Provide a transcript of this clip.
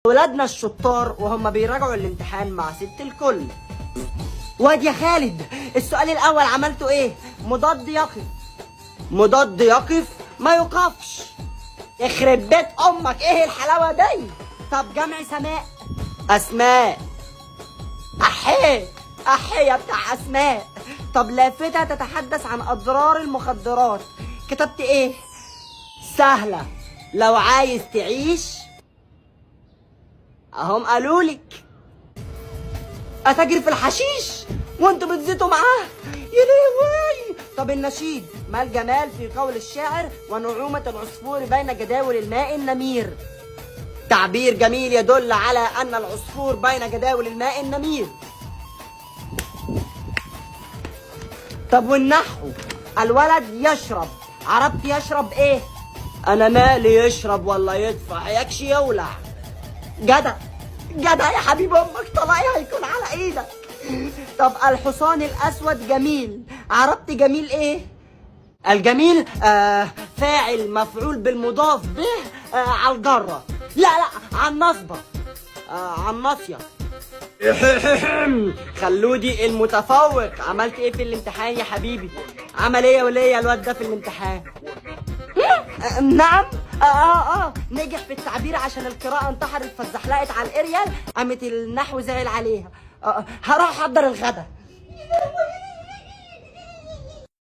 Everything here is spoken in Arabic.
ولادنا الشطار وهم بيراجعوا الامتحان مع ست الكل. واد يا خالد، السؤال الاول عملته ايه؟ مضاد يقف. مضاد يقف ما يوقفش. يخرب بيت امك، ايه الحلاوه دي؟ طب جمع سماء. اسماء. احيه احيه بتاع اسماء. طب لافتة تتحدث عن اضرار المخدرات، كتبت ايه؟ سهله، لو عايز تعيش اهم قالولك. اتاجر في الحشيش وانتوا بتزيتوا معاه، يا لهوي. طب النشيد، ما الجمال في قول الشاعر ونعومة العصفور بين جداول الماء النمير. تعبير جميل يدل على ان العصفور بين جداول الماء النمير. طب والنحو، الولد يشرب، عربت يشرب ايه؟ انا مالي يشرب ولا يدفع، يكشي يولع. جدع جدع يا حبيب امك، طلعي هيكون على ايدك. طب الحصان الاسود جميل، عربت جميل ايه؟ الجميل فاعل مفعول بالمضاف به على الجره. لا على النصبه، على الناصيه. خلودي المتفوق، عملت ايه في الامتحان يا حبيبي؟ عمل ايه يا وليه الواد ده في الامتحان؟ نعم. نجح في التعبير عشان القراءة انتحرت فاتزحلقت على الاريال، قامت النحو زعل عليها. هروح احضر الغدا.